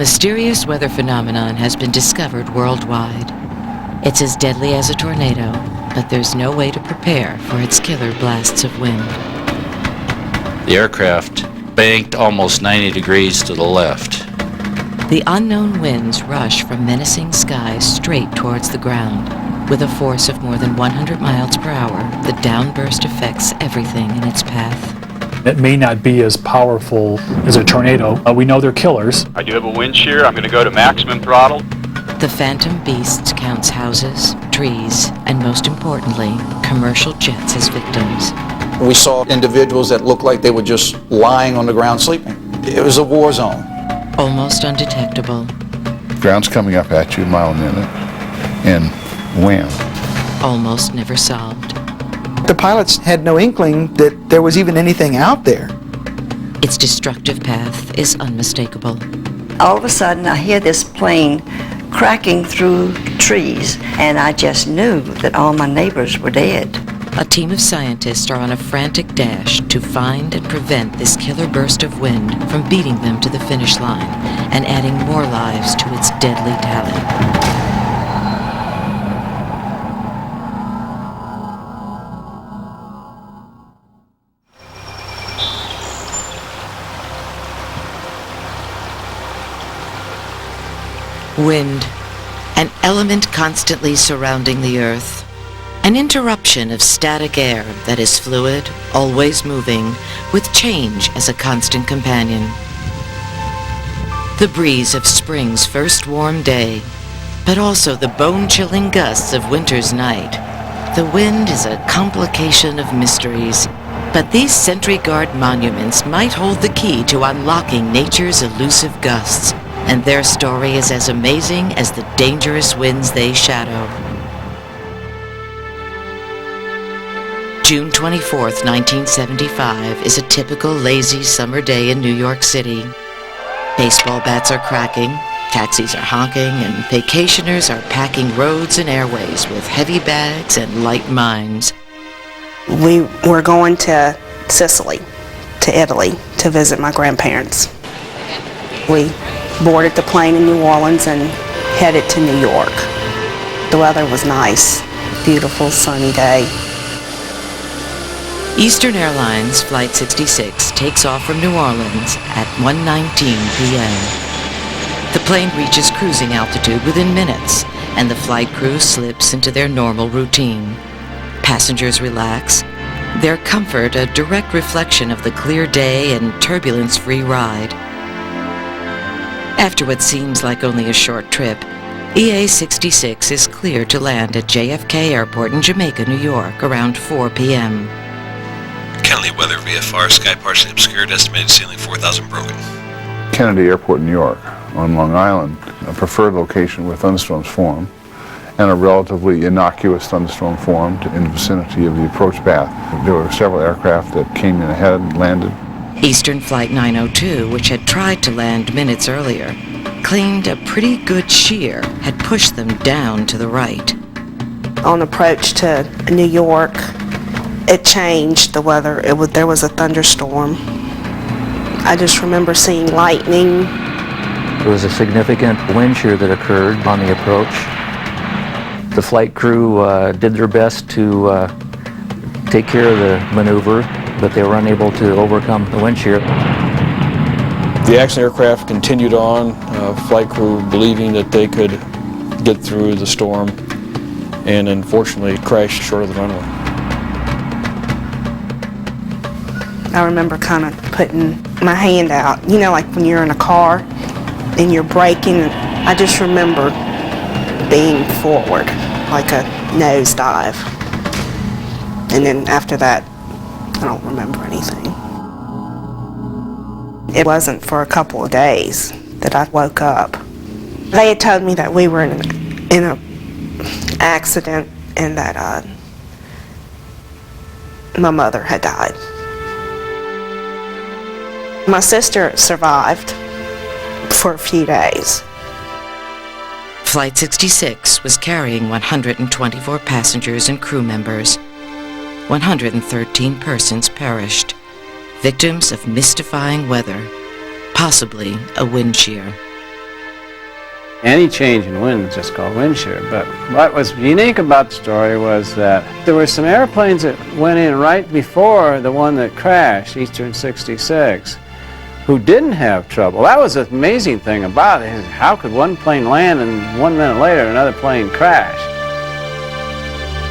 mysterious weather phenomenon has been discovered worldwide. It's as deadly as a tornado, but there's no way to prepare for its killer blasts of wind. The aircraft banked almost 90 degrees to the left. The unknown winds rush from menacing skies straight towards the ground. With a force of more than 100 miles per hour, the downburst affects everything in its path. It may not be as powerful as a tornado. We know they're killers. I do have a wind shear. I'm going to go to maximum throttle. The phantom beast counts houses, trees, and most importantly, commercial jets as victims. We saw individuals that looked like they were just lying on the ground sleeping. It was a war zone. Almost undetectable. Ground's coming up at you a mile a minute, and wham. Almost never solved. The pilots had no inkling that there was even anything out there. Its destructive path is unmistakable. All of a sudden, I hear this plane cracking through trees, and I just knew that all my neighbors were dead. A team of scientists are on a frantic dash to find and prevent this killer burst of wind from beating them to the finish line and adding more lives to its deadly tally. Wind, an element constantly surrounding the earth. An interruption of static air that is fluid, always moving, with change as a constant companion. The breeze of spring's first warm day, but also the bone-chilling gusts of winter's night. The wind is a complication of mysteries, but these Sentry Guard monuments might hold the key to unlocking nature's elusive gusts, and their story is as amazing as the dangerous winds they shadow. June 24th, 1975 is a typical lazy summer day in New York City. Baseball bats are cracking, taxis are honking, and vacationers are packing roads and airways with heavy bags and light minds. We were going to Sicily, to Italy, to visit my grandparents. We boarded the plane in New Orleans and headed to New York. The weather was nice, beautiful sunny day. Eastern Airlines Flight 66 takes off from New Orleans at 1:19 p.m. The plane reaches cruising altitude within minutes, and the flight crew slips into their normal routine. Passengers relax, their comfort a direct reflection of the clear day and turbulence-free ride. After what seems like only a short trip, EA-66 is cleared to land at JFK Airport in Jamaica, New York, around 4 p.m. Kennedy weather VFR, sky partially obscured, estimated ceiling 4,000 broken. Kennedy Airport, New York, on Long Island, a preferred location where thunderstorms form, and a relatively innocuous thunderstorm formed in the vicinity of the approach path. There were several aircraft that came in ahead and landed. Eastern Flight 902, which had tried to land minutes earlier, claimed a pretty good shear had pushed them down to the right. On approach to New York, it changed the weather. There was a thunderstorm. I just remember seeing lightning. There was a significant wind shear that occurred on the approach. The flight crew did their best to take care of the maneuver, but they were unable to overcome the wind shear. The action aircraft continued on, flight crew believing that they could get through the storm, and unfortunately crashed short of the runway. I remember kind of putting my hand out, you know, like when you're in a car and you're braking. I just remember being forward, like a nosedive. And then after that, I don't remember anything. It wasn't for a couple of days that I woke up. They had told me that we were in a accident and that my mother had died. My sister survived for a few days. Flight 66 was carrying 124 passengers and crew members. 113 persons perished, victims of mystifying weather, possibly a wind shear. Any change in wind is just called wind shear. But what was unique about the story was that there were some airplanes that went in right before the one that crashed, Eastern 66, who didn't have trouble. That was the amazing thing about it, is how could one plane land and 1 minute later another plane crash?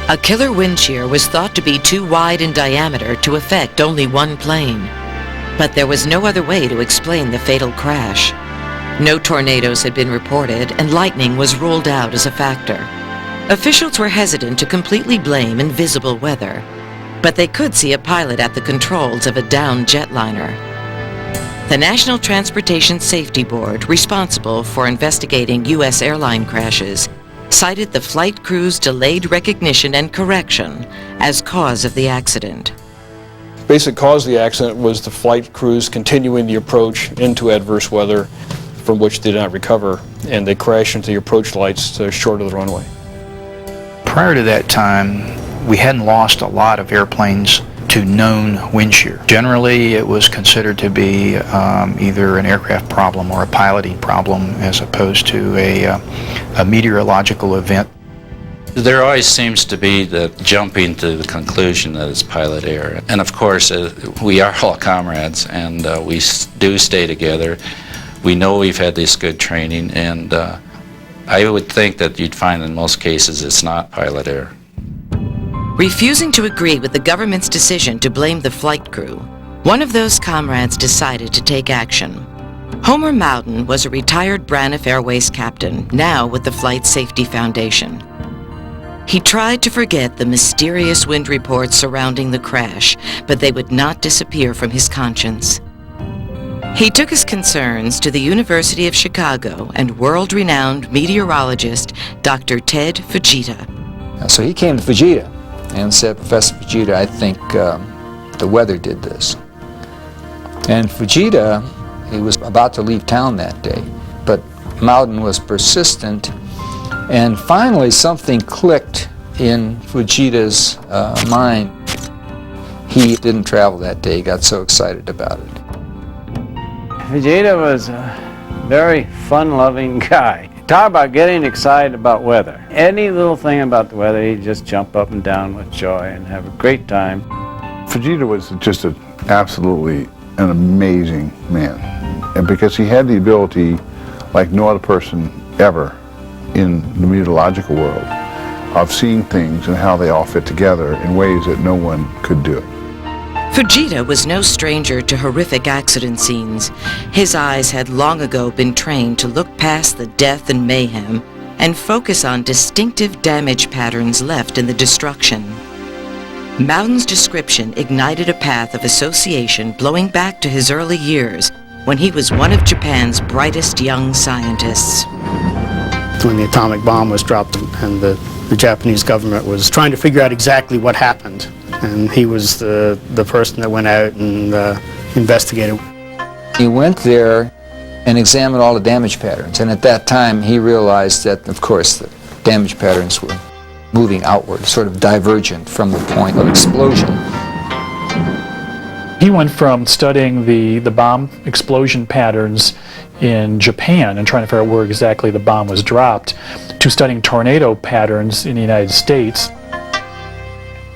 A killer wind shear was thought to be too wide in diameter to affect only one plane. But there was no other way to explain the fatal crash. No tornadoes had been reported, and lightning was ruled out as a factor. Officials were hesitant to completely blame invisible weather, but they could see a pilot at the controls of a downed jetliner. The National Transportation Safety Board, responsible for investigating U.S. airline crashes, cited the flight crew's delayed recognition and correction as cause of the accident. Basic cause of the accident was the flight crews continuing the approach into adverse weather from which they did not recover, and they crashed into the approach lights short of the runway. Prior to that time, we hadn't lost a lot of airplanes to known wind shear. Generally, it was considered to be either an aircraft problem or a piloting problem as opposed to a meteorological event. There always seems to be the jumping to the conclusion that it's pilot error. And of course, we are all comrades, and we do stay together. We know we've had this good training, and I would think that you'd find in most cases it's not pilot error. Refusing to agree with the government's decision to blame the flight crew, one of those comrades decided to take action. Homer Mouden was a retired Braniff Airways captain, now with the Flight Safety Foundation. He tried to forget the mysterious wind reports surrounding the crash, but they would not disappear from his conscience. He took his concerns to the University of Chicago and world-renowned meteorologist Dr. Ted Fujita. So he came to Fujita and said, "Professor Fujita, I think the weather did this." And Fujita, he was about to leave town that day, but Mouden was persistent, and finally something clicked in Fujita's mind. He didn't travel that day, he got so excited about it. Fujita was a very fun-loving guy. Talk about getting excited about weather. Any little thing about the weather, he'd just jump up and down with joy and have a great time. Fujita was just absolutely an amazing man, and because he had the ability, like no other person ever in the meteorological world, of seeing things and how they all fit together in ways that no one could do. Fujita was no stranger to horrific accident scenes. His eyes had long ago been trained to look past the death and mayhem and focus on distinctive damage patterns left in the destruction. Mouden's description ignited a path of association blowing back to his early years when he was one of Japan's brightest young scientists. When the atomic bomb was dropped and the Japanese government was trying to figure out exactly what happened, and he was the person that went out and investigated. He went there and examined all the damage patterns, and at that time he realized that, of course, the damage patterns were moving outward, sort of divergent from the point of explosion. He went from studying the bomb explosion patterns in Japan and trying to figure out where exactly the bomb was dropped to studying tornado patterns in the United States.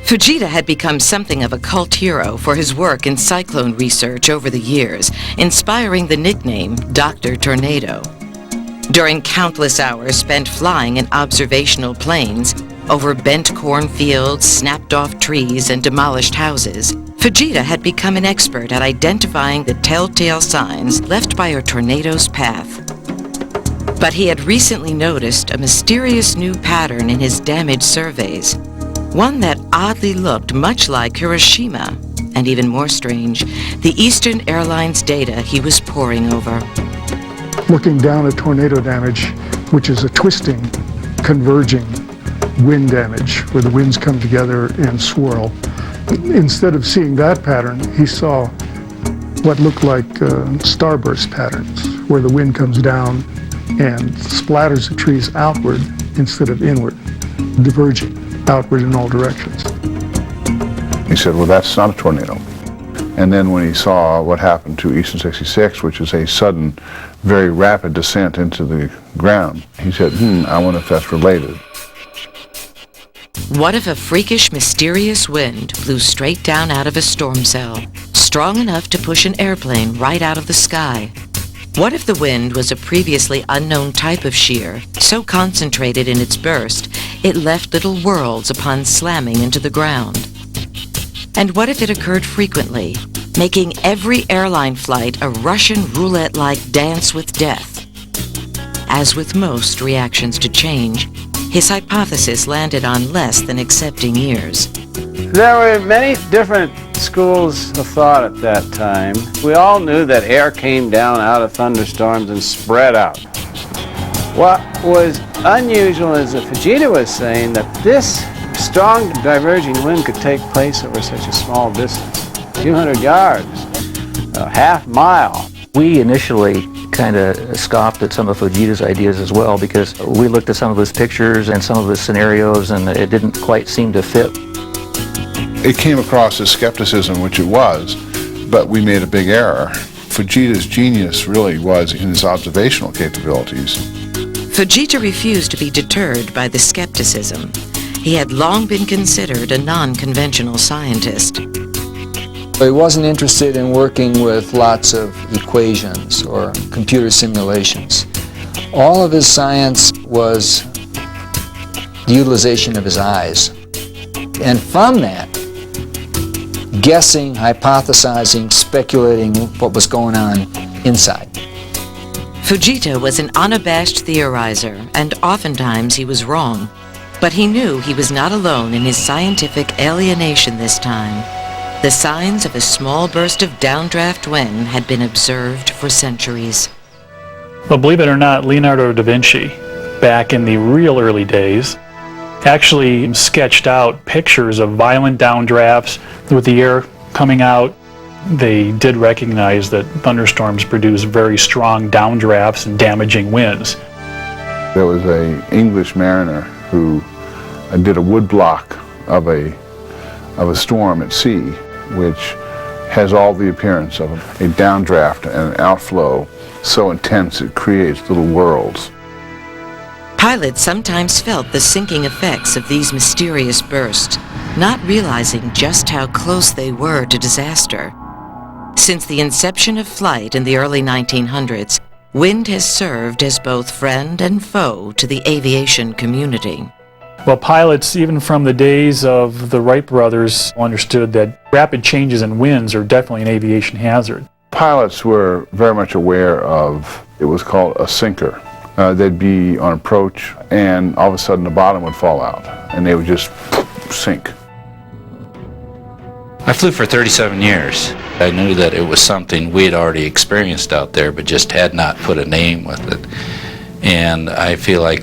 Fujita had become something of a cult hero for his work in cyclone research over the years, inspiring the nickname Dr. Tornado. During countless hours spent flying in observational planes over bent cornfields, snapped-off trees, and demolished houses, Fujita had become an expert at identifying the telltale signs left by a tornado's path. But he had recently noticed a mysterious new pattern in his damage surveys, one that oddly looked much like Hiroshima, and even more strange, the Eastern Airlines data he was poring over. Looking down at tornado damage, which is a twisting, converging wind damage, where the winds come together and swirl. Instead of seeing that pattern, he saw what looked like starburst patterns, where the wind comes down and splatters the trees outward instead of inward, diverging outward in all directions. He said, "Well, that's not a tornado." And then when he saw what happened to Eastern 66, which is a sudden, very rapid descent into the ground, he said, I wonder if that's related. What if a freakish, mysterious wind blew straight down out of a storm cell, strong enough to push an airplane right out of the sky? What if the wind was a previously unknown type of shear, so concentrated in its burst, it left little worlds upon slamming into the ground? And what if it occurred frequently, making every airline flight a Russian roulette-like dance with death? As with most reactions to change, his hypothesis landed on less than accepting ears. There were many different schools of thought at that time. We all knew that air came down out of thunderstorms and spread out. What was unusual is that Fujita was saying that this strong diverging wind could take place over such a small distance, a few hundred yards, a half mile. We initially kind of scoffed at some of Fujita's ideas as well, because we looked at some of his pictures and some of his scenarios and it didn't quite seem to fit. It came across as skepticism, which it was, but we made a big error. Fujita's genius really was in his observational capabilities. Fujita refused to be deterred by the skepticism. He had long been considered a non-conventional scientist. He wasn't interested in working with lots of equations or computer simulations. All of his science was the utilization of his eyes. And from that, guessing, hypothesizing, speculating what was going on inside. Fujita was an unabashed theorizer, and oftentimes he was wrong. But he knew he was not alone in his scientific alienation this time. The signs of a small burst of downdraft wind had been observed for centuries. But believe it or not, Leonardo da Vinci, back in the real early days, actually sketched out pictures of violent downdrafts with the air coming out. They did recognize that thunderstorms produce very strong downdrafts and damaging winds. There was an English mariner who did a wood block of a storm at sea, which has all the appearance of a downdraft and an outflow so intense it creates little worlds. Pilots sometimes felt the sinking effects of these mysterious bursts, not realizing just how close they were to disaster. Since the inception of flight in the early 1900s, wind has served as both friend and foe to the aviation community. Well, pilots, even from the days of the Wright brothers, understood that rapid changes in winds are definitely an aviation hazard. Pilots were very much aware of, it was called a sinker. They'd be on approach and all of a sudden the bottom would fall out and they would just sink. I flew for 37 years. I knew that it was something we had already experienced out there, but just had not put a name with it. And I feel like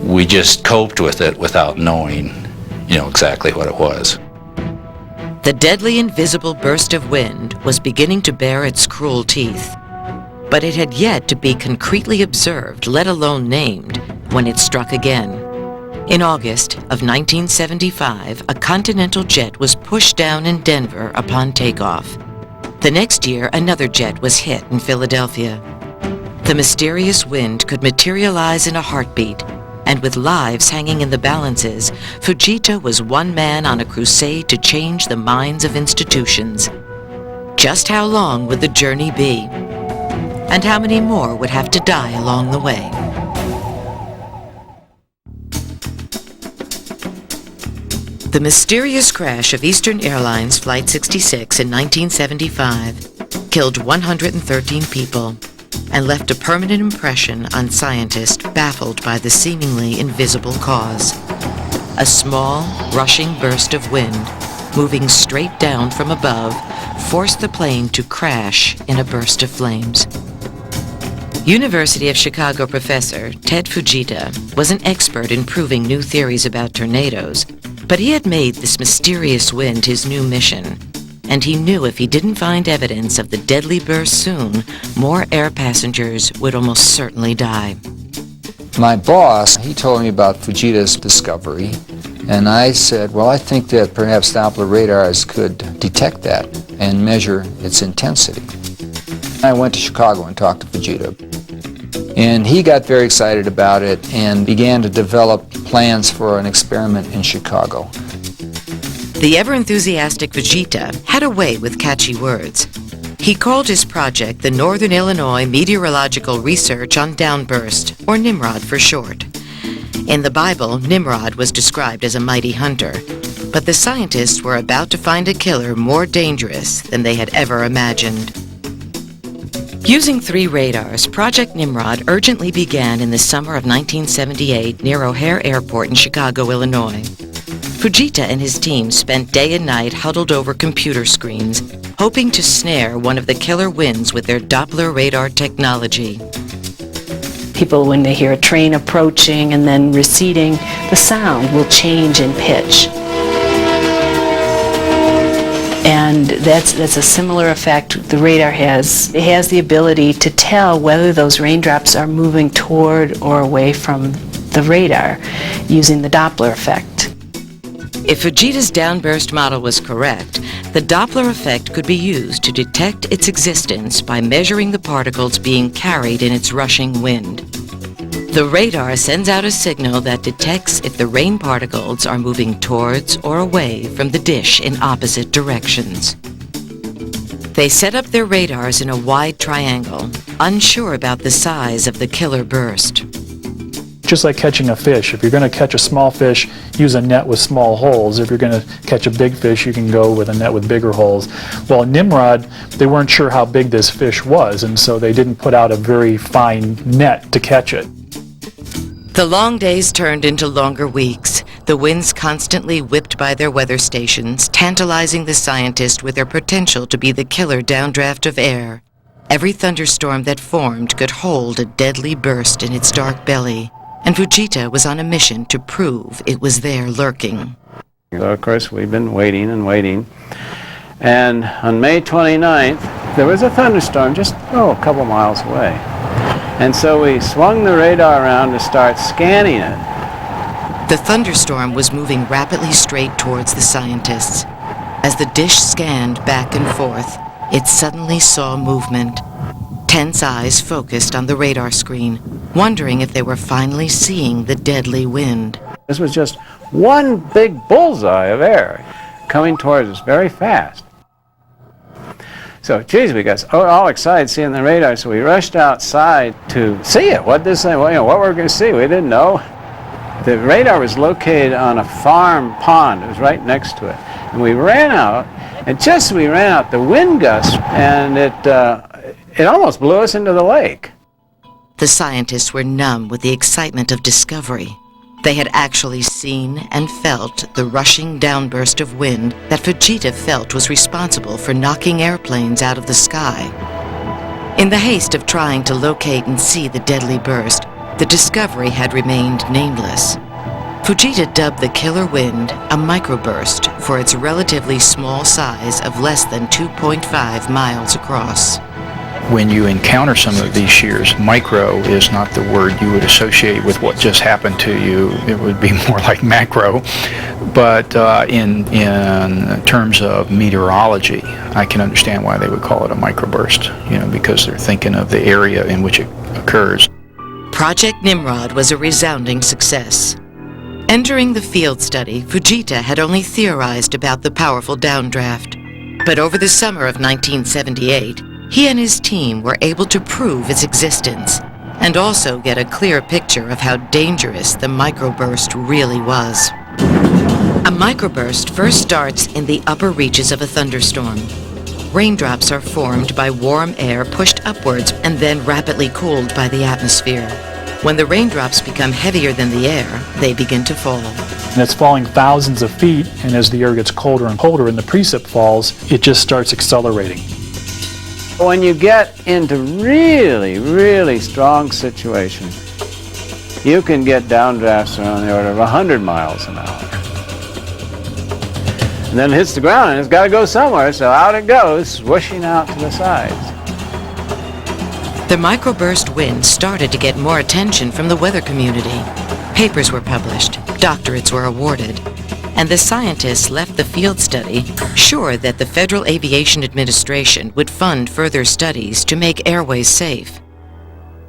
we just coped with it without knowing, exactly what it was. The deadly invisible burst of wind was beginning to bare its cruel teeth. But it had yet to be concretely observed, let alone named, when it struck again. In August of 1975, a Continental jet was pushed down in Denver upon takeoff. The next year, another jet was hit in Philadelphia. The mysterious wind could materialize in a heartbeat, and with lives hanging in the balances, Fujita was one man on a crusade to change the minds of institutions. Just how long would the journey be? And how many more would have to die along the way? The mysterious crash of Eastern Airlines Flight 66 in 1975 killed 113 people and left a permanent impression on scientists baffled by the seemingly invisible cause. A small, rushing burst of wind, moving straight down from above, forced the plane to crash in a burst of flames. University of Chicago professor Ted Fujita was an expert in proving new theories about tornadoes, but he had made this mysterious wind his new mission, and he knew if he didn't find evidence of the deadly burst soon, more air passengers would almost certainly die. My boss, he told me about Fujita's discovery, and I said, well, I think that perhaps Doppler radars could detect that. and measure its intensity. I went to Chicago and talked to Fujita, and he got very excited about it and began to develop plans for an experiment in Chicago. The ever-enthusiastic Fujita had a way with catchy words. He called his project the Northern Illinois Meteorological Research on Downburst, or Nimrod for short. In the Bible, Nimrod was described as a mighty hunter, but the scientists were about to find a killer more dangerous than they had ever imagined. Using 3 radars, Project Nimrod urgently began in the summer of 1978 near O'Hare Airport in Chicago, Illinois. Fujita and his team spent day and night huddled over computer screens, hoping to snare one of the killer winds with their Doppler radar technology. People, when they hear a train approaching and then receding, the sound will change in pitch. And that's a similar effect the radar has. It has the ability to tell whether those raindrops are moving toward or away from the radar using the Doppler effect. If Fujita's downburst model was correct, the Doppler effect could be used to detect its existence by measuring the particles being carried in its rushing wind. The radar sends out a signal that detects if the rain particles are moving towards or away from the dish in opposite directions. They set up their radars in a wide triangle, unsure about the size of the killer burst. Just like catching a fish. If you're going to catch a small fish, use a net with small holes. If you're going to catch a big fish, you can go with a net with bigger holes. Well, Nimrod, they weren't sure how big this fish was, and so they didn't put out a very fine net to catch it. The long days turned into longer weeks, the winds constantly whipped by their weather stations, tantalizing the scientists with their potential to be the killer downdraft of air. Every thunderstorm that formed could hold a deadly burst in its dark belly, and Fujita was on a mission to prove it was there lurking. So of course we've been waiting and waiting, and on May 29th there was a thunderstorm just a couple miles away. And so we swung the radar around to start scanning it. The thunderstorm was moving rapidly straight towards the scientists. As the dish scanned back and forth, it suddenly saw movement. Tense eyes focused on the radar screen, wondering if they were finally seeing the deadly wind. This was just one big bullseye of air coming towards us very fast. So, geez, we got all excited seeing the radar, so we rushed outside to see it. What this thing, what we're going to see, we didn't know. The radar was located on a farm pond. It was right next to it. And we ran out, and just as we ran out, the wind gust, and it almost blew us into the lake. The scientists were numb with the excitement of discovery. They had actually seen and felt the rushing downburst of wind that Fujita felt was responsible for knocking airplanes out of the sky. In the haste of trying to locate and see the deadly burst, the discovery had remained nameless. Fujita dubbed the killer wind a microburst for its relatively small size of less than 2.5 miles across. When you encounter some of these shears, micro is not the word you would associate with what just happened to you. It would be more like macro. But in terms of meteorology, I can understand why they would call it a microburst, because they're thinking of the area in which it occurs. Project Nimrod was a resounding success. Entering the field study, Fujita had only theorized about the powerful downdraft. But over the summer of 1978, he and his team were able to prove its existence and also get a clear picture of how dangerous the microburst really was. A microburst first starts in the upper reaches of a thunderstorm. Raindrops are formed by warm air pushed upwards and then rapidly cooled by the atmosphere. When the raindrops become heavier than the air, they begin to fall. And it's falling thousands of feet, and as the air gets colder and colder and the precip falls, it just starts accelerating. When you get into really, really strong situations, you can get downdrafts around the order of 100 miles an hour. And then it hits the ground and it's got to go somewhere, so out it goes, swooshing out to the sides. The microburst wind started to get more attention from the weather community. Papers were published, doctorates were awarded, and the scientists left the field study sure that the Federal Aviation Administration would fund further studies to make airways safe.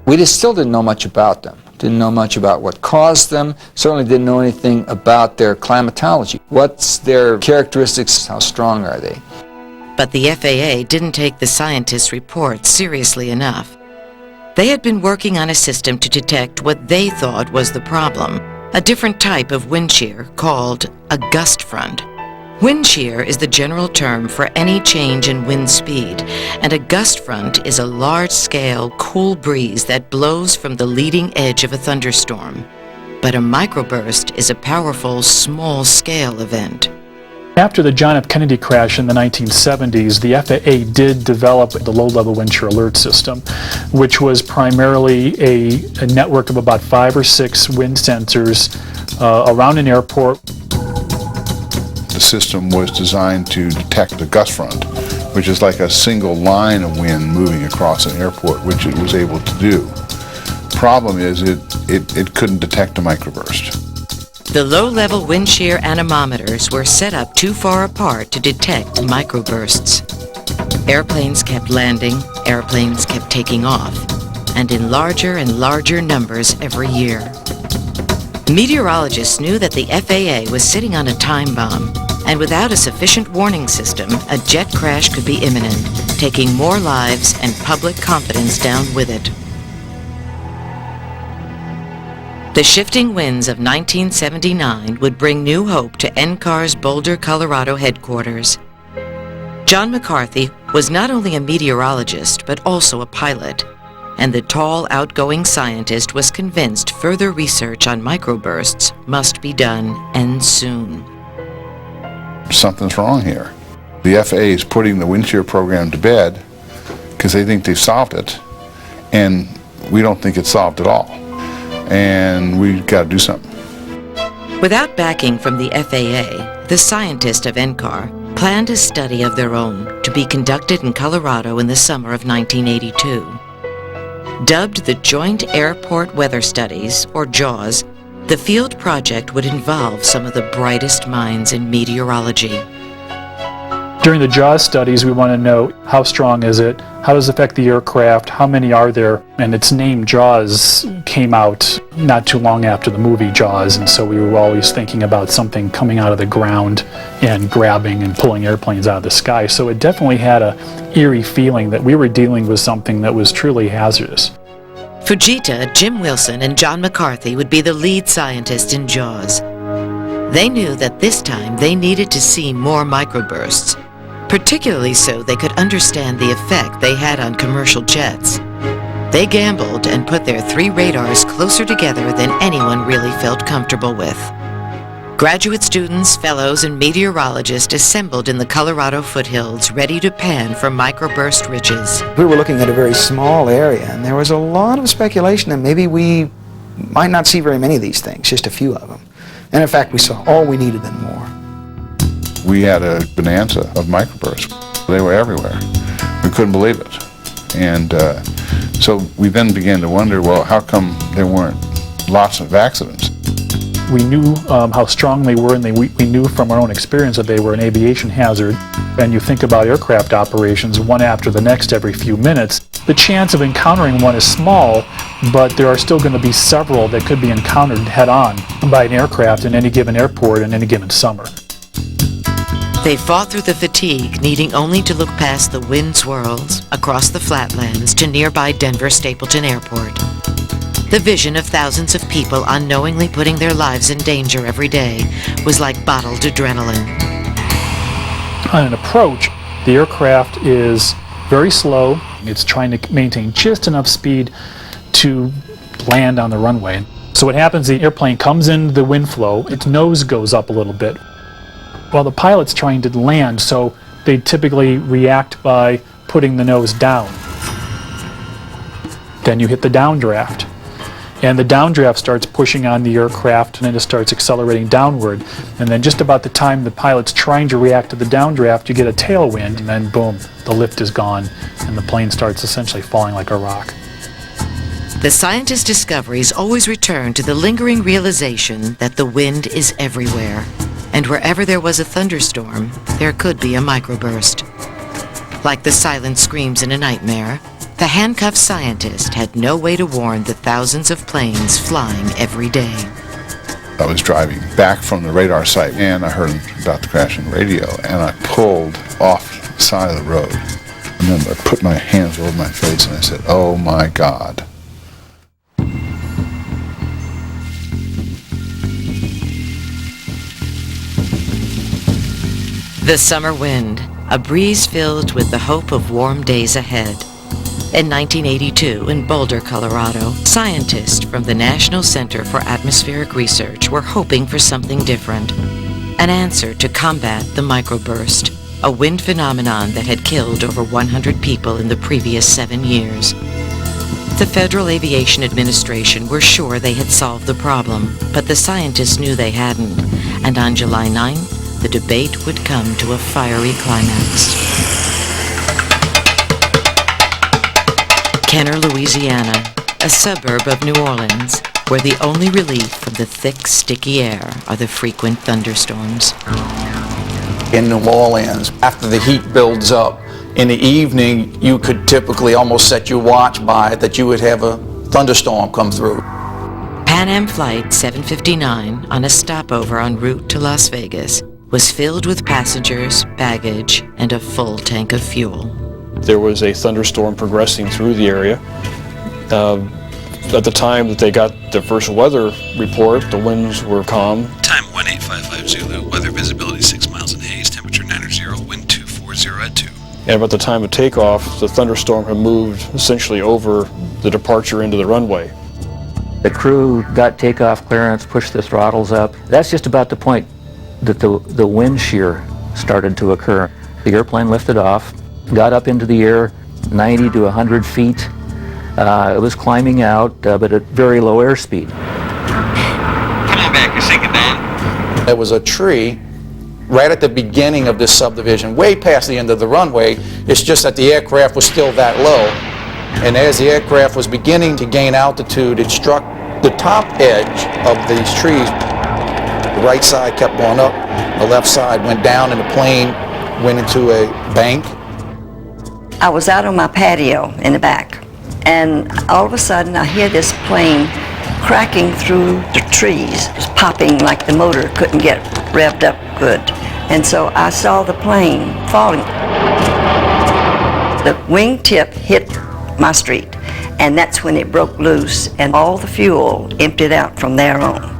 We just still didn't know much about them. Didn't know much about what caused them. Certainly didn't know anything about their climatology. What's their characteristics? How strong are they? But the FAA didn't take the scientists' report seriously enough. They had been working on a system to detect what they thought was the problem, a different type of wind shear called a gust front. Wind shear is the general term for any change in wind speed, and a gust front is a large-scale, cool breeze that blows from the leading edge of a thunderstorm. But a microburst is a powerful, small-scale event. After the John F. Kennedy crash in the 1970s, the FAA did develop the low-level wind shear alert system, which was primarily a network of about 5 or 6 wind sensors around an airport. The system was designed to detect the gust front, which is like a single line of wind moving across an airport, which it was able to do. Problem is it couldn't detect a microburst. The low-level wind shear anemometers were set up too far apart to detect microbursts. Airplanes kept landing, airplanes kept taking off, and in larger and larger numbers every year. Meteorologists knew that the FAA was sitting on a time bomb, and without a sufficient warning system, a jet crash could be imminent, taking more lives and public confidence down with it. The shifting winds of 1979 would bring new hope to NCAR's Boulder, Colorado headquarters. John McCarthy was not only a meteorologist, but also a pilot, and the tall, outgoing scientist was convinced further research on microbursts must be done, and soon. Something's wrong here. The FAA is putting the wind shear program to bed because they think they've solved it, and we don't think it's solved at all. And we've got to do something. Without backing from the FAA, the scientists of NCAR planned a study of their own to be conducted in Colorado in the summer of 1982. Dubbed the Joint Airport Weather Studies, or JAWS, the field project would involve some of the brightest minds in meteorology. During the JAWS studies, we want to know how strong is it, how does it affect the aircraft, how many are there, and its name JAWS came out not too long after the movie JAWS, and so we were always thinking about something coming out of the ground and grabbing and pulling airplanes out of the sky. So it definitely had a eerie feeling that we were dealing with something that was truly hazardous. Fujita, Jim Wilson, and John McCarthy would be the lead scientists in JAWS. They knew that this time they needed to see more microbursts, particularly so they could understand the effect they had on commercial jets. They gambled and put their 3 radars closer together than anyone really felt comfortable with. Graduate students, fellows, and meteorologists assembled in the Colorado foothills, ready to pan for microburst riches. We were looking at a very small area, and there was a lot of speculation that maybe we might not see very many of these things, just a few of them. And in fact, we saw all we needed and more. We had a bonanza of microbursts. They were everywhere. We couldn't believe it. And so we then began to wonder, well, how come there weren't lots of accidents? We knew how strong they were, and we knew from our own experience that they were an aviation hazard. And you think about aircraft operations, one after the next every few minutes. The chance of encountering one is small, but there are still going to be several that could be encountered head-on by an aircraft in any given airport in any given summer. They fought through the fatigue, needing only to look past the wind swirls across the flatlands to nearby Denver Stapleton Airport. The vision of thousands of people unknowingly putting their lives in danger every day was like bottled adrenaline. On an approach, the aircraft is very slow. It's trying to maintain just enough speed to land on the runway. So what happens, the airplane comes into the wind flow, its nose goes up a little bit while the pilot's trying to land, so they typically react by putting the nose down. Then you hit the downdraft, and the downdraft starts pushing on the aircraft, and then it starts accelerating downward. And then just about the time the pilot's trying to react to the downdraft, you get a tailwind, and then boom, the lift is gone, and the plane starts essentially falling like a rock. The scientists' discoveries always return to the lingering realization that the wind is everywhere. And wherever there was a thunderstorm, there could be a microburst. Like the silent screams in a nightmare, the handcuffed scientist had no way to warn the thousands of planes flying every day. I was driving back from the radar site and I heard about the crash on the radio, and I pulled off the side of the road. And then I put my hands over my face and I said, "Oh my God." The summer wind, a breeze filled with the hope of warm days ahead. In 1982, in Boulder, Colorado, scientists from the National Center for Atmospheric Research were hoping for something different. An answer to combat the microburst, a wind phenomenon that had killed over 100 people in the previous 7 years. The Federal Aviation Administration were sure they had solved the problem, but the scientists knew they hadn't, and on July 9th, the debate would come to a fiery climax. Kenner, Louisiana, a suburb of New Orleans, where the only relief from the thick, sticky air are the frequent thunderstorms. In New Orleans, after the heat builds up, in the evening you could typically almost set your watch by it that you would have a thunderstorm come through. Pan Am Flight 759, on a stopover en route to Las Vegas, was filled with passengers, baggage, and a full tank of fuel. There was a thunderstorm progressing through the area. At the time that they got their first weather report, the winds were calm. Time 1855 Zulu, weather visibility 6 miles in haze, temperature 9 wind 240 at 2. And about the time of takeoff, the thunderstorm had moved essentially over the departure into the runway. The crew got takeoff clearance, pushed the throttles up. That's just about the point that the wind shear started to occur. The airplane lifted off, got up into the air 90 to 100 feet. It was climbing out, but at very low airspeed. Come on back, you're sinking down. There was a tree right at the beginning of this subdivision, way past the end of the runway. It's just that the aircraft was still that low. And as the aircraft was beginning to gain altitude, it struck the top edge of these trees. The right side kept going up, the left side went down, and the plane went into a bank. I was out on my patio in the back, and all of a sudden I hear this plane cracking through the trees, just popping like the motor couldn't get revved up good. And so I saw the plane falling. The wingtip hit my street, and that's when it broke loose, and all the fuel emptied out from there on.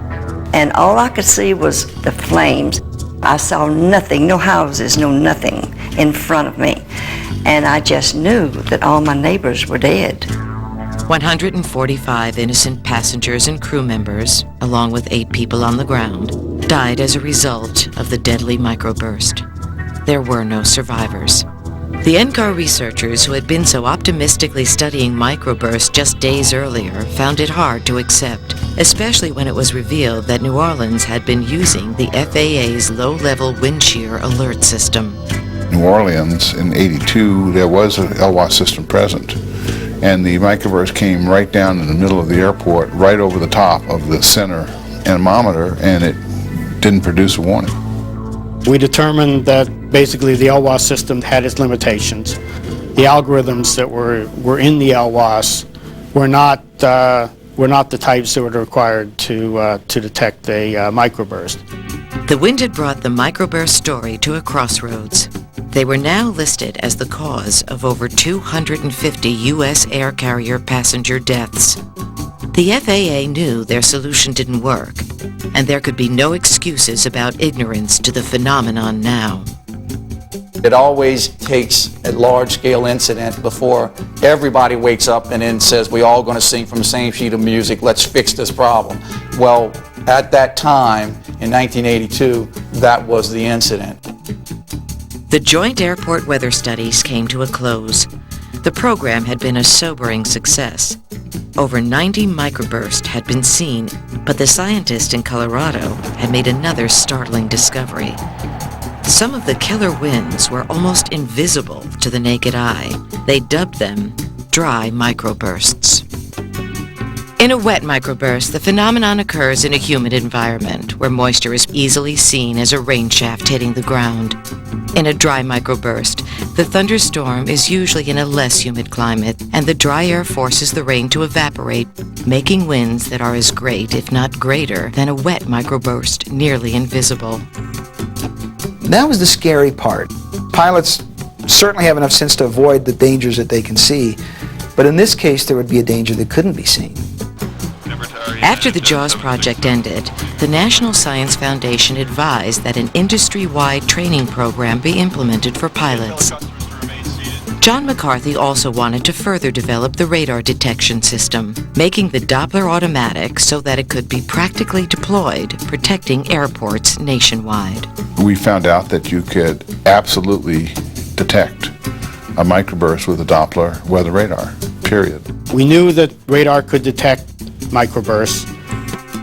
And all I could see was the flames. I saw nothing, no houses, no nothing in front of me. And I just knew that all my neighbors were dead. 145 innocent passengers and crew members, along with 8 people on the ground, died as a result of the deadly microburst. There were no survivors. The NCAR researchers who had been so optimistically studying microbursts just days earlier found it hard to accept, especially when it was revealed that New Orleans had been using the FAA's low-level wind shear alert system. New Orleans in '82, there was an LWAS system present, and the microburst came right down in the middle of the airport, right over the top of the center anemometer, and it didn't produce a warning. We determined that basically the LWAS system had its limitations. The algorithms that were in the LWAS were not the types that were required to detect a microburst. The wind had brought the microburst story to a crossroads. They were now listed as the cause of over 250 U.S. air carrier passenger deaths. The FAA knew their solution didn't work, and there could be no excuses about ignorance to the phenomenon now. It always takes a large-scale incident before everybody wakes up and then says, we're all going to sing from the same sheet of music, let's fix this problem. Well, at that time, in 1982, that was the incident. The joint airport weather studies came to a close. The program had been a sobering success. Over 90 microbursts had been seen, but the scientists in Colorado had made another startling discovery. Some of the killer winds were almost invisible to the naked eye. They dubbed them dry microbursts. In a wet microburst, the phenomenon occurs in a humid environment where moisture is easily seen as a rain shaft hitting the ground. In a dry microburst, the thunderstorm is usually in a less humid climate, and the dry air forces the rain to evaporate, making winds that are as great, if not greater, than a wet microburst, nearly invisible. That was the scary part. Pilots certainly have enough sense to avoid the dangers that they can see, but in this case there would be a danger that couldn't be seen. After the JAWS project ended, the National Science Foundation advised that an industry-wide training program be implemented for pilots. John McCarthy also wanted to further develop the radar detection system, making the Doppler automatic so that it could be practically deployed, protecting airports nationwide. We found out that you could absolutely detect a microburst with a Doppler weather radar, period. We knew that radar could detect microbursts.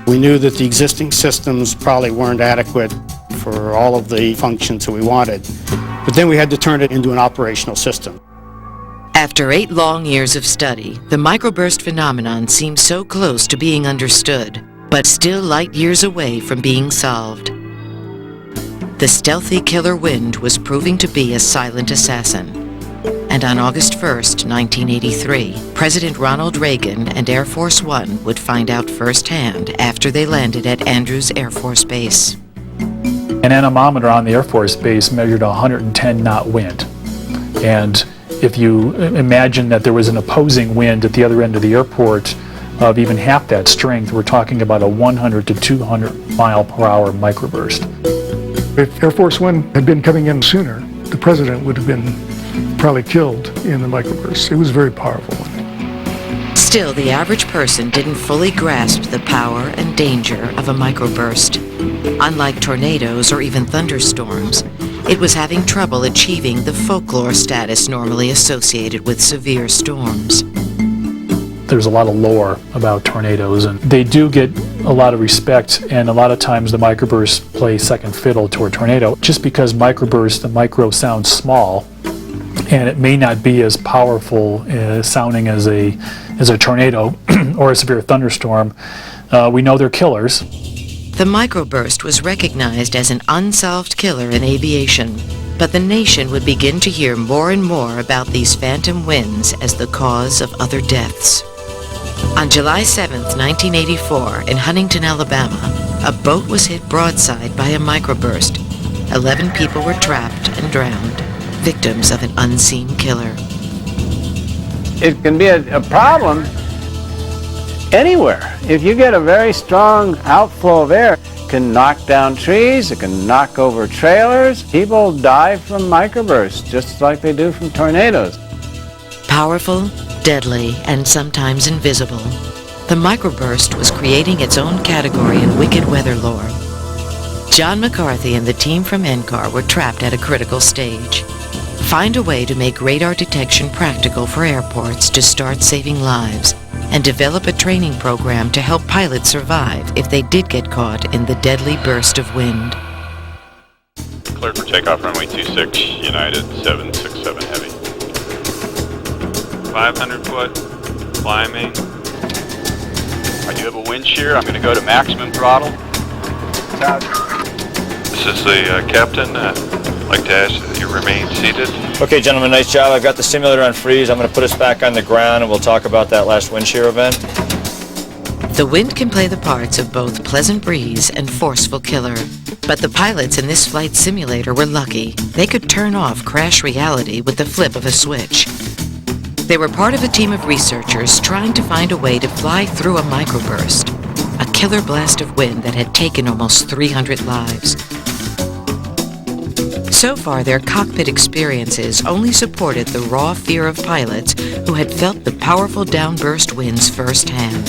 We knew that the existing systems probably weren't adequate for all of the functions that we wanted. But then we had to turn it into an operational system. After 8 long years of study, the microburst phenomenon seems so close to being understood, but still light years away from being solved. The stealthy killer wind was proving to be a silent assassin. And on August 1st, 1983, President Ronald Reagan and Air Force One would find out firsthand after they landed at Andrews Air Force Base. An anemometer on the Air Force Base measured 110 knot wind. And if you imagine that there was an opposing wind at the other end of the airport of even half that strength, we're talking about a 100 to 200 mile per hour microburst. If Air Force One had been coming in sooner, the president would have been probably killed in the microburst. It was very powerful. Still, the average person didn't fully grasp the power and danger of a microburst. Unlike tornadoes or even thunderstorms, it was having trouble achieving the folklore status normally associated with severe storms. There's a lot of lore about tornadoes, and they do get a lot of respect, and a lot of times the microbursts play second fiddle to a tornado. Just because microburst, the micro sounds small, and it may not be as powerful sounding as a tornado or a severe thunderstorm, we know they're killers. The microburst was recognized as an unsolved killer in aviation, but the nation would begin to hear more and more about these phantom winds as the cause of other deaths. On July 7th, 1984, in Huntington, Alabama, a boat was hit broadside by a microburst. 11 people were trapped and drowned, victims of an unseen killer. It can be a problem anywhere. If you get a very strong outflow of air, it can knock down trees, it can knock over trailers. People die from microbursts, just like they do from tornadoes. Powerful, deadly, and sometimes invisible, the microburst was creating its own category in wicked weather lore. John McCarthy and the team from NCAR were trapped at a critical stage. Find a way to make radar detection practical for airports to start saving lives, and develop a training program to help pilots survive if they did get caught in the deadly burst of wind. Cleared for takeoff, runway 26, United 767 Heavy. 500 foot, climbing. I do have a wind shear. I'm going to go to maximum throttle. This is the captain. I'd like to ask that you remain seated. Okay, gentlemen, nice job. I've got the simulator on freeze. I'm going to put us back on the ground, and we'll talk about that last wind shear event. The wind can play the parts of both pleasant breeze and forceful killer. But the pilots in this flight simulator were lucky. They could turn off crash reality with the flip of a switch. They were part of a team of researchers trying to find a way to fly through a microburst, a killer blast of wind that had taken almost 300 lives. So far, their cockpit experiences only supported the raw fear of pilots who had felt the powerful downburst winds firsthand.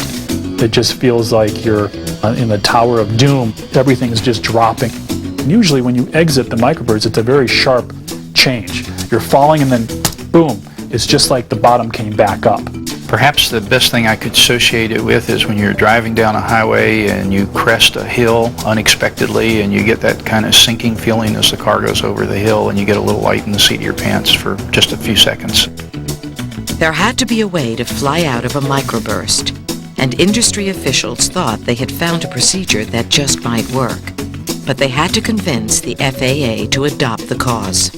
It just feels like you're in the Tower of Doom. Everything's just dropping. Usually when you exit the microburst, it's a very sharp change. You're falling and then boom, it's just like the bottom came back up. Perhaps the best thing I could associate it with is when you're driving down a highway and you crest a hill unexpectedly and you get that kind of sinking feeling as the car goes over the hill and you get a little light in the seat of your pants for just a few seconds. There had to be a way to fly out of a microburst. and industry officials thought they had found a procedure that just might work. But they had to convince the FAA to adopt the cause.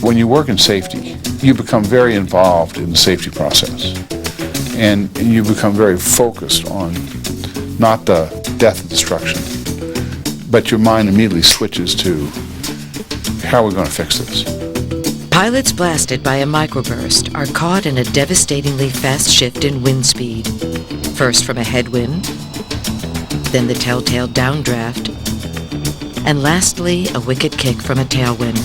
When you work in safety, you become very involved in the safety process. And you become very focused on not the death and destruction, but your mind immediately switches to, how are we going to fix this? Pilots blasted by a microburst are caught in a devastatingly fast shift in wind speed. First from a headwind, then the telltale downdraft, and lastly a wicked kick from a tailwind.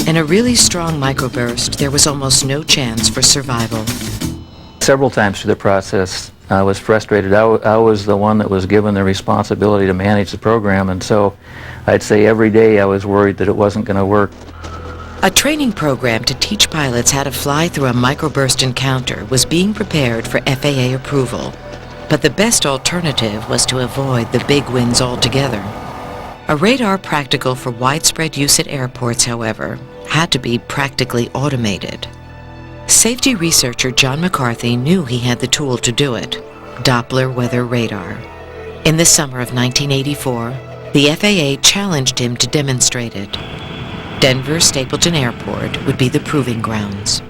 In a really strong microburst, there was almost no chance for survival. Several times through the process, I was frustrated. I was the one that was given the responsibility to manage the program, and so I'd say every day I was worried that it wasn't going to work. A training program to teach pilots how to fly through a microburst encounter was being prepared for FAA approval, but the best alternative was to avoid the big winds altogether. A radar practical for widespread use at airports, however, had to be practically automated. Safety researcher John McCarthy knew he had the tool to do it: Doppler weather radar. In the summer of 1984, the FAA challenged him to demonstrate it. Denver Stapleton Airport would be the proving grounds.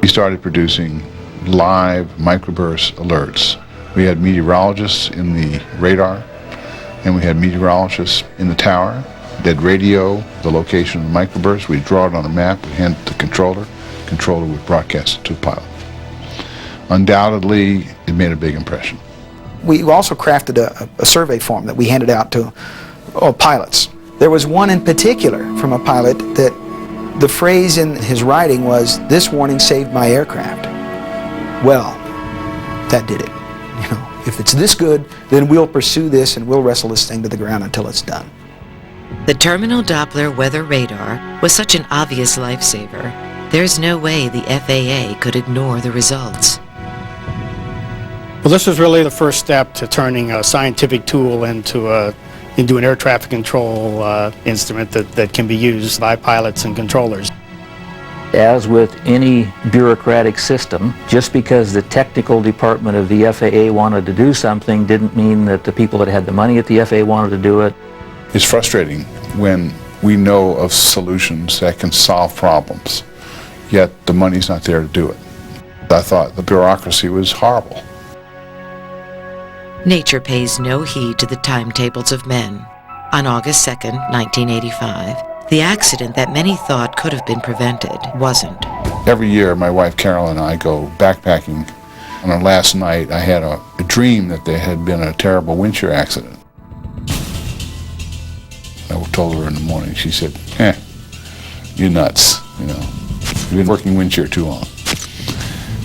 We started producing live microburst alerts. We had meteorologists in the radar, and we had meteorologists in the tower. They'd radio the location of the microburst. We'd draw it on a map, we'd hand it to the controller. The controller would broadcast it to the pilot. Undoubtedly, it made a big impression. We also crafted a survey form that we handed out to pilots. There was one in particular from a pilot that the phrase in his writing was, "This warning saved my aircraft." Well, that did it. You know, if it's this good, then we'll pursue this and we'll wrestle this thing to the ground until it's done. The terminal Doppler weather radar was such an obvious lifesaver. There's no way the FAA could ignore the results. Well, this was really the first step to turning a scientific tool into an air traffic control instrument that can be used by pilots and controllers. As with any bureaucratic system, just because the technical department of the FAA wanted to do something didn't mean that the people that had the money at the FAA wanted to do it. It's frustrating when we know of solutions that can solve problems, yet the money's not there to do it. I thought the bureaucracy was horrible. Nature pays no heed to the timetables of men. On August 2nd, 1985, the accident that many thought could have been prevented wasn't. Every year, my wife Carol and I go backpacking. On our last night, I had a dream that there had been a terrible wind shear accident. I told her in the morning. She said, "You're nuts, you know. You've been working wind shear too long."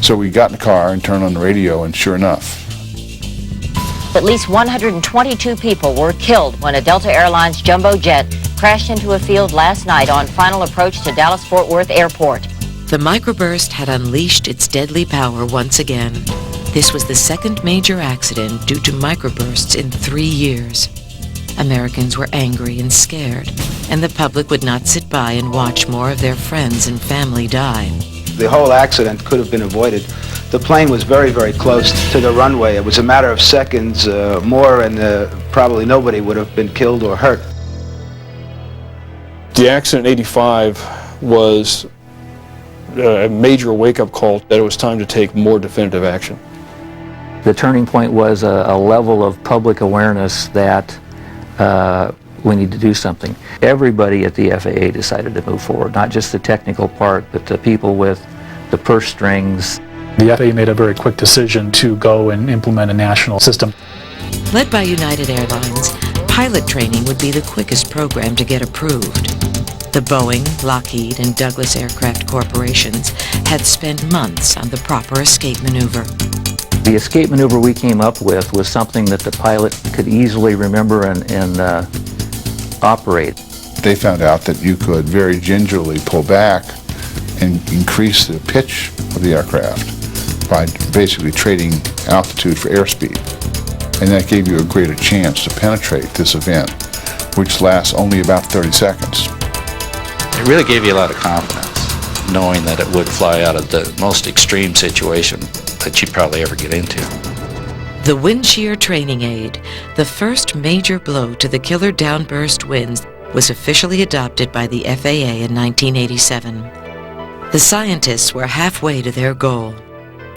So we got in the car and turned on the radio, and sure enough, at least 122 people were killed when a Delta Airlines jumbo jet crashed into a field last night on final approach to Dallas-Fort Worth Airport. The microburst had unleashed its deadly power once again. This was the second major accident due to microbursts in 3 years. Americans were angry and scared, and the public would not sit by and watch more of their friends and family die. The whole accident could have been avoided. The plane was very, very close to the runway. It was a matter of seconds more, and probably nobody would have been killed or hurt. The accident in '85 was a major wake-up call that it was time to take more definitive action. The turning point was a level of public awareness that we need to do something. Everybody at the FAA decided to move forward, not just the technical part, but the people with the purse strings. The FAA made a very quick decision to go and implement a national system. Led by United Airlines, pilot training would be the quickest program to get approved. The Boeing, Lockheed, and Douglas Aircraft Corporations had spent months on the proper escape maneuver. The escape maneuver we came up with was something that the pilot could easily remember and operate. they found out that you could very gingerly pull back and increase the pitch of the aircraft by basically trading altitude for airspeed. And that gave you a greater chance to penetrate this event, which lasts only about 30 seconds. It really gave you a lot of confidence, knowing that it would fly out of the most extreme situation that you'd probably ever get into. The wind shear training aid, the first major blow to the killer downburst winds, was officially adopted by the FAA in 1987. The scientists were halfway to their goal.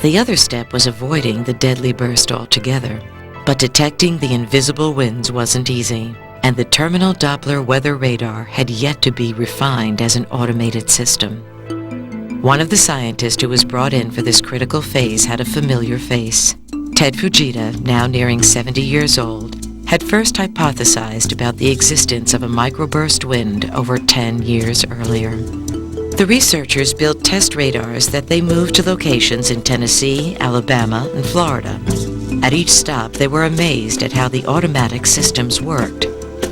The other step was avoiding the deadly burst altogether. But detecting the invisible winds wasn't easy, and the terminal Doppler weather radar had yet to be refined as an automated system. One of the scientists who was brought in for this critical phase had a familiar face. Ted Fujita, now nearing 70 years old, had first hypothesized about the existence of a microburst wind over 10 years earlier. The researchers built test radars that they moved to locations in Tennessee, Alabama, and Florida. At each stop, they were amazed at how the automatic systems worked.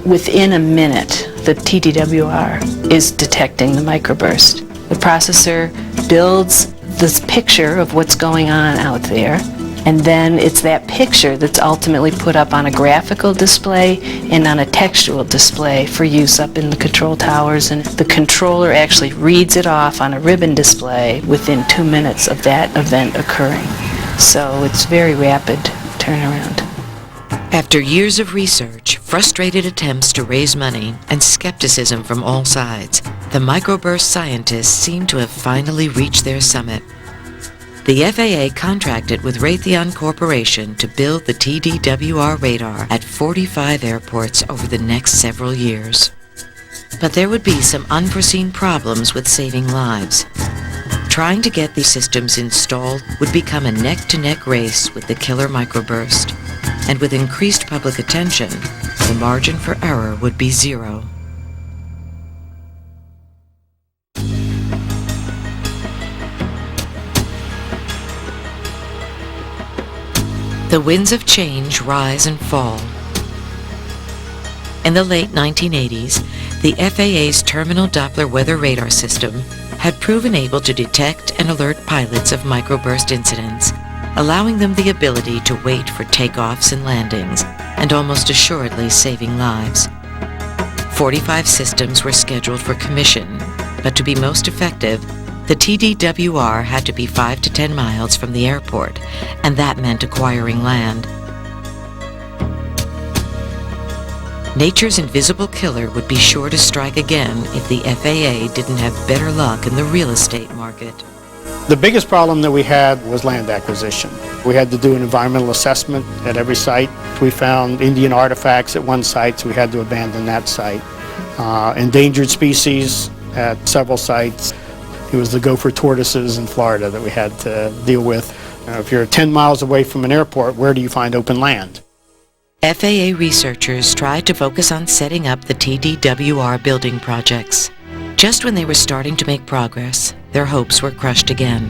Within a minute, the TDWR is detecting the microburst. The processor builds this picture of what's going on out there, and then it's that picture that's ultimately put up on a graphical display and on a textual display for use up in the control towers, and the controller actually reads it off on a ribbon display within 2 minutes of that event occurring. So it's very rapid turnaround. After years of research, frustrated attempts to raise money, and skepticism from all sides, the microburst scientists seem to have finally reached their summit. The FAA contracted with Raytheon Corporation to build the TDWR radar at 45 airports over the next several years. But there would be some unforeseen problems with saving lives. Trying to get these systems installed would become a neck-to-neck race with the killer microburst. And with increased public attention, the margin for error would be zero. The winds of change rise and fall. In the late 1980s, the FAA's terminal Doppler weather radar system had proven able to detect and alert pilots of microburst incidents, allowing them the ability to wait for takeoffs and landings, and almost assuredly saving lives. 45 systems were scheduled for commission, but to be most effective, the TDWR had to be 5 to 10 miles from the airport, and that meant acquiring land. Nature's invisible killer would be sure to strike again if the FAA didn't have better luck in the real estate market. The biggest problem that we had was land acquisition. We had to do an environmental assessment at every site. We found Indian artifacts at one site, so we had to abandon that site. Endangered species at several sites. It was the gopher tortoises in Florida that we had to deal with. If you're 10 miles away from an airport, where do you find open land? FAA researchers tried to focus on setting up the TDWR building projects. Just when they were starting to make progress, their hopes were crushed again.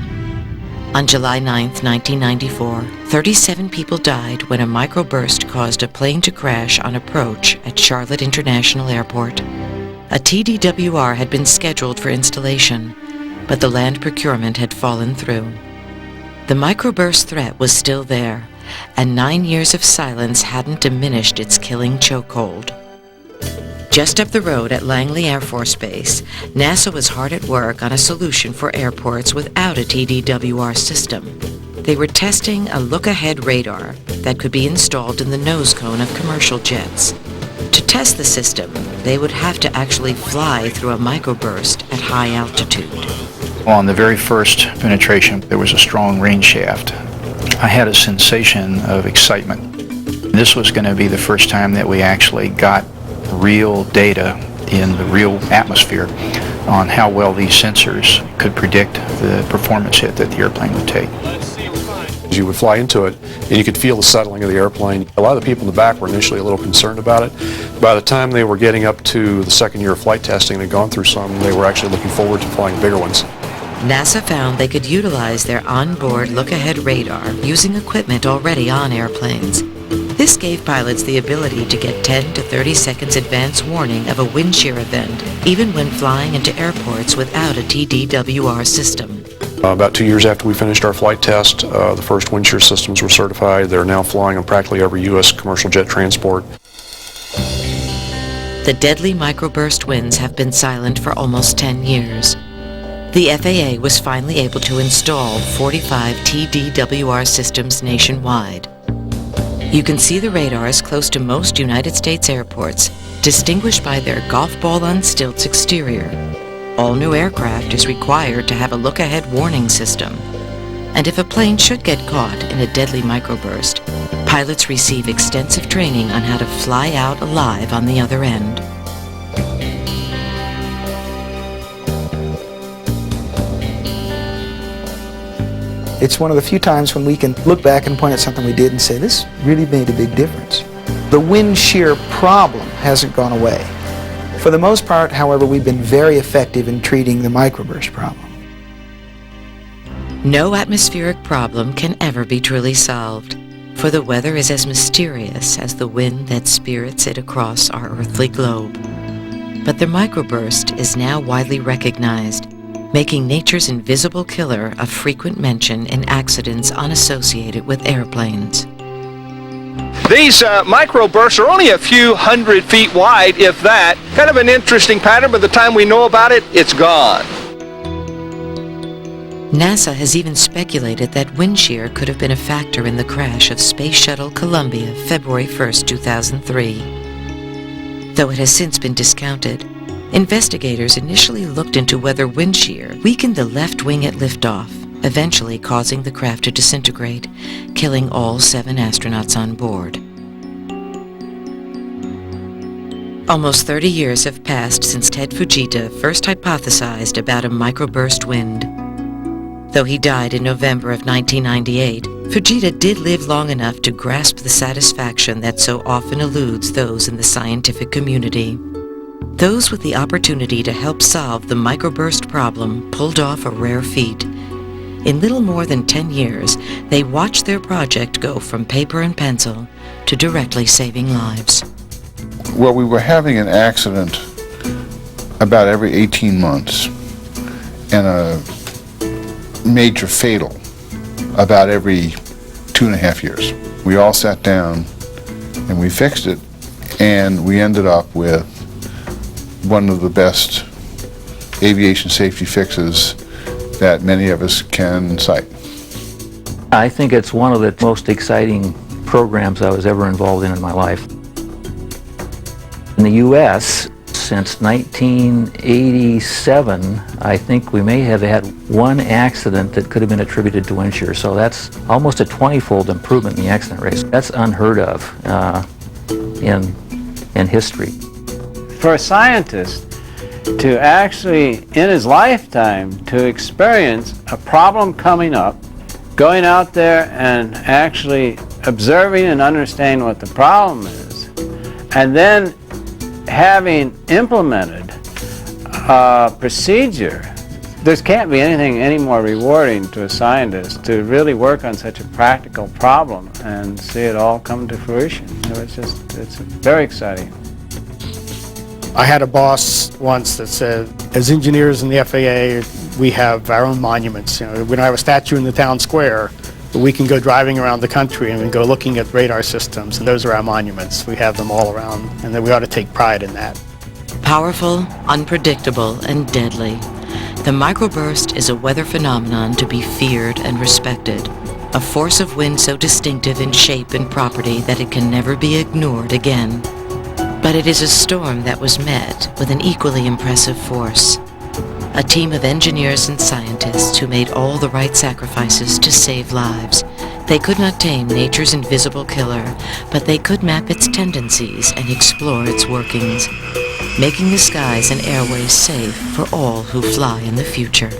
On July 9, 1994, 37 people died when a microburst caused a plane to crash on approach at Charlotte International Airport. A TDWR had been scheduled for installation, but the land procurement had fallen through. The microburst threat was still there, and 9 years of silence hadn't diminished its killing chokehold. Just up the road at Langley Air Force Base, NASA was hard at work on a solution for airports without a TDWR system. They were testing a look-ahead radar that could be installed in the nose cone of commercial jets. To test the system, they would have to actually fly through a microburst at high altitude. On the very first penetration, there was a strong rain shaft. I had a sensation of excitement. This was going to be the first time that we actually got real data in the real atmosphere on how well these sensors could predict the performance hit that the airplane would take. You would fly into it and you could feel the settling of the airplane. A lot of the people in the back were initially a little concerned about it. By the time they were getting up to the second year of flight testing and had gone through some, they were actually looking forward to flying bigger ones. NASA found they could utilize their onboard look-ahead radar using equipment already on airplanes. This gave pilots the ability to get 10 to 30 seconds advance warning of a wind shear event, even when flying into airports without a TDWR system. About 2 years after we finished our flight test, the first wind shear systems were certified. They're now flying on practically every U.S. commercial jet transport. The deadly microburst winds have been silent for almost 10 years. The FAA was finally able to install 45 TDWR systems nationwide. You can see the radars close to most United States airports, distinguished by their golf ball on stilts exterior. All new aircraft is required to have a look-ahead warning system. And if a plane should get caught in a deadly microburst, pilots receive extensive training on how to fly out alive on the other end. It's one of the few times when we can look back and point at something we did and say, this really made a big difference. The wind shear problem hasn't gone away. For the most part, however, we've been very effective in treating the microburst problem. No atmospheric problem can ever be truly solved, for the weather is as mysterious as the wind that spirits it across our earthly globe. But the microburst is now widely recognized, making nature's invisible killer a frequent mention in accidents unassociated with airplanes. These microbursts are only a few hundred feet wide, if that. Kind of an interesting pattern. By the time we know about it, it's gone. NASA has even speculated that wind shear could have been a factor in the crash of Space Shuttle Columbia, February 1st, 2003. Though it has since been discounted, investigators initially looked into whether wind shear weakened the left wing at liftoff, eventually causing the craft to disintegrate, killing all 7 astronauts on board. Almost 30 years have passed since Ted Fujita first hypothesized about a microburst wind. Though he died in November of 1998, Fujita did live long enough to grasp the satisfaction that so often eludes those in the scientific community. Those with the opportunity to help solve the microburst problem pulled off a rare feat. In little more than 10 years, they watched their project go from paper and pencil to directly saving lives. Well, we were having an accident about every 18 months and a major fatal about every 2.5 years. We all sat down and we fixed it, and we ended up with one of the best aviation safety fixes that many of us can cite. I think it's one of the most exciting programs I was ever involved in my life. In the U.S., since 1987, I think we may have had one accident that could have been attributed to wind shear. So that's almost a 20-fold improvement in the accident rate. That's unheard of in history. For a scientist to actually, in his lifetime, to experience a problem coming up, going out there and actually observing and understanding what the problem is, and then having implemented a procedure, there can't be anything any more rewarding to a scientist to really work on such a practical problem and see it all come to fruition. It's very exciting. I had a boss once that said, as engineers in the FAA, we have our own monuments. You know, we don't have a statue in the town square, but we can go driving around the country and we go looking at radar systems, and those are our monuments. We have them all around, and that we ought to take pride in that. Powerful, unpredictable, and deadly, the microburst is a weather phenomenon to be feared and respected, a force of wind so distinctive in shape and property that it can never be ignored again. But it is a storm that was met with an equally impressive force. A team of engineers and scientists who made all the right sacrifices to save lives. They could not tame nature's invisible killer, but they could map its tendencies and explore its workings, making the skies and airways safe for all who fly in the future.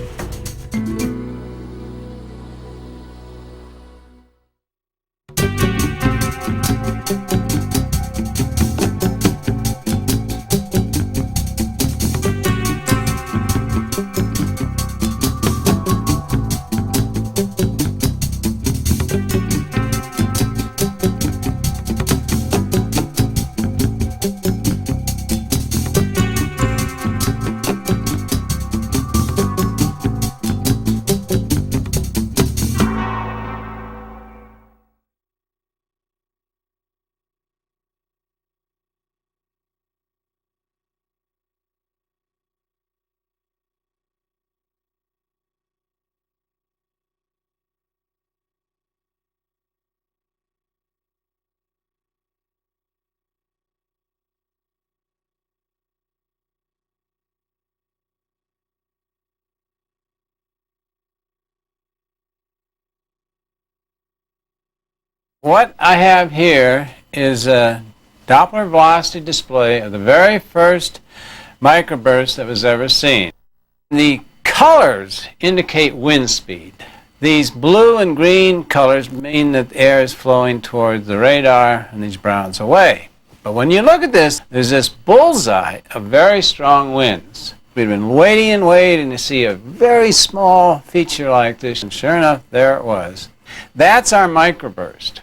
What I have here is a Doppler velocity display of the very first microburst that was ever seen. The colors indicate wind speed. These blue and green colors mean that air is flowing towards the radar, and these browns away. But when you look at this, there's this bullseye of very strong winds. We've been waiting and waiting to see a very small feature like this, and sure enough, there it was. That's our microburst.